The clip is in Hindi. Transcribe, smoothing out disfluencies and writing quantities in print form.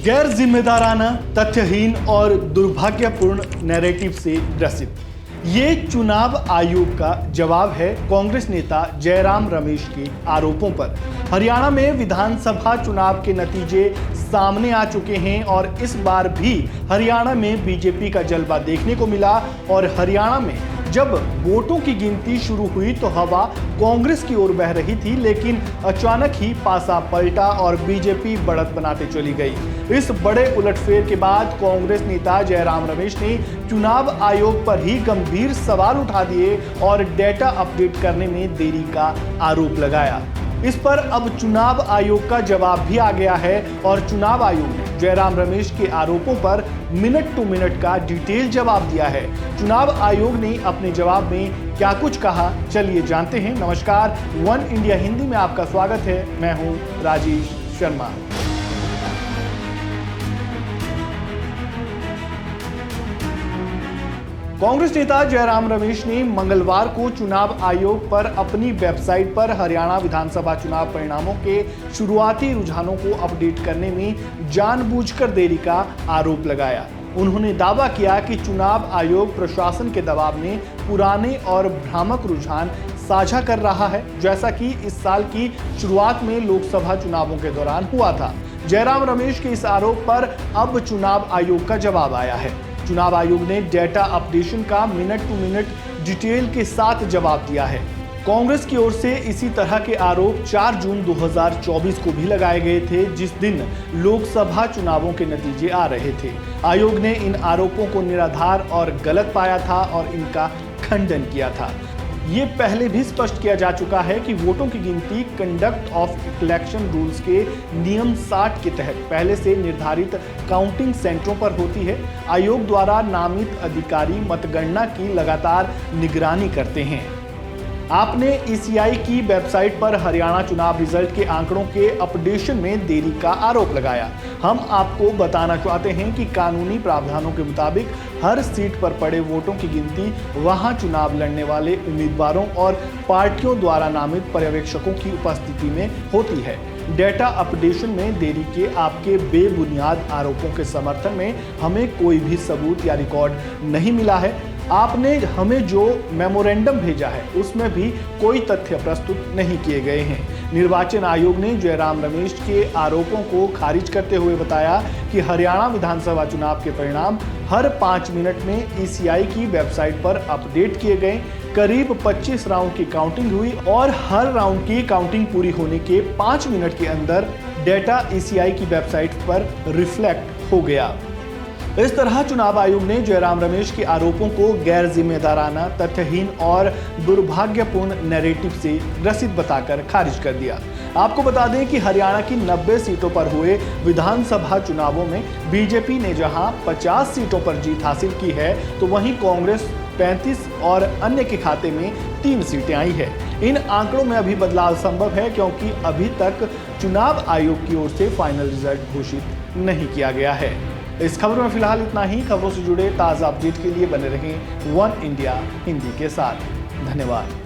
गैर जिम्मेदाराना, तथ्यहीन और दुर्भाग्यपूर्ण नैरेटिव से ग्रसित। ये चुनाव आयोग का जवाब है कांग्रेस नेता जयराम रमेश के आरोपों पर। हरियाणा में विधानसभा चुनाव के नतीजे सामने आ चुके हैं और इस बार भी हरियाणा में बीजेपी का जलवा देखने को मिला और हरियाणा में जब वोटों की गिनती शुरू हुई तो हवा कांग्रेस की ओर बह रही थी, लेकिन अचानक ही पासा पलटा और बीजेपी बढ़त बनाते चली गई। इस बड़े उलटफेर के बाद कांग्रेस नेता जयराम रमेश ने चुनाव आयोग पर ही गंभीर सवाल उठा दिए और डेटा अपडेट करने में देरी का आरोप लगाया। इस पर अब चुनाव आयोग का जवाब भी आ गया है और चुनाव आयोग ने जयराम रमेश के आरोपों पर मिनट टू मिनट का डिटेल जवाब दिया है। चुनाव आयोग ने अपने जवाब में क्या कुछ कहा, चलिए जानते हैं। नमस्कार, वन इंडिया हिंदी में आपका स्वागत है। मैं हूं राजेश शर्मा। कांग्रेस नेता जयराम रमेश ने मंगलवार को चुनाव आयोग पर अपनी वेबसाइट पर हरियाणा विधानसभा चुनाव परिणामों के शुरुआती रुझानों को अपडेट करने में जानबूझकर देरी का आरोप लगाया। उन्होंने दावा किया कि चुनाव आयोग प्रशासन के दबाव में पुराने और भ्रामक रुझान साझा कर रहा है, जैसा कि इस साल की शुरुआत में लोकसभा चुनावों के दौरान हुआ था। जयराम रमेश के इस आरोप पर अब चुनाव आयोग का जवाब आया है। चुनाव आयोग ने डेटा अपडेशन का मिनट टू मिनट डिटेल के साथ जवाब दिया है। कांग्रेस की ओर से इसी तरह के आरोप 4 जून 2024 को भी लगाए गए थे, जिस दिन लोकसभा चुनावों के नतीजे आ रहे थे। आयोग ने इन आरोपों को निराधार और गलत पाया था और इनका खंडन किया था। ये पहले भी स्पष्ट किया जा चुका है कि वोटों की गिनती कंडक्ट ऑफ इलेक्शन रूल्स के नियम 60 के तहत पहले से निर्धारित काउंटिंग सेंटरों पर होती है। आयोग द्वारा नामित अधिकारी मतगणना की लगातार निगरानी करते हैं। आपने ईसीआई की वेबसाइट पर हरियाणा चुनाव रिजल्ट के आंकड़ों के अपडेशन में देरी का आरोप लगाया। हम आपको बताना चाहते हैं कि कानूनी प्रावधानों के मुताबिक हर सीट पर पड़े वोटों की गिनती वहां चुनाव लड़ने वाले उम्मीदवारों और पार्टियों द्वारा नामित पर्यवेक्षकों की उपस्थिति में होती है। डेटा अपडेशन में देरी के आपके बेबुनियाद आरोपों के समर्थन में हमें कोई भी सबूत या रिकॉर्ड नहीं मिला है। आपने हमें जो मेमोरेंडम भेजा है उसमें भी कोई तथ्य प्रस्तुत नहीं किए गए हैं। निर्वाचन आयोग ने जयराम रमेश के आरोपों को खारिज करते हुए बताया कि हरियाणा विधानसभा चुनाव के परिणाम हर 5 मिनट में ईसीआई की वेबसाइट पर अपडेट किए गए। करीब 25 राउंड की काउंटिंग हुई और हर राउंड की काउंटिंग पूरी होने के 5 मिनट के अंदर डेटा ईसीआई की वेबसाइट पर रिफ्लेक्ट हो गया। इस तरह चुनाव आयोग ने जयराम रमेश के आरोपों को गैर जिम्मेदाराना, तथ्यहीन और दुर्भाग्यपूर्ण नैरेटिव से ग्रसित बताकर खारिज कर दिया। आपको बता दें कि हरियाणा की 90 सीटों पर हुए विधानसभा चुनावों में बीजेपी ने जहां 50 सीटों पर जीत हासिल की है, तो वहीं कांग्रेस 35 और अन्य के खाते में 3 सीटें आई है। इन आंकड़ों में अभी बदलाव संभव है क्योंकि अभी तक चुनाव आयोग की ओर से फाइनल रिजल्ट घोषित नहीं किया गया है। इस खबर में फिलहाल इतना ही। खबरों से जुड़े ताज़ा अपडेट के लिए बने रहें वन इंडिया हिंदी के साथ। धन्यवाद।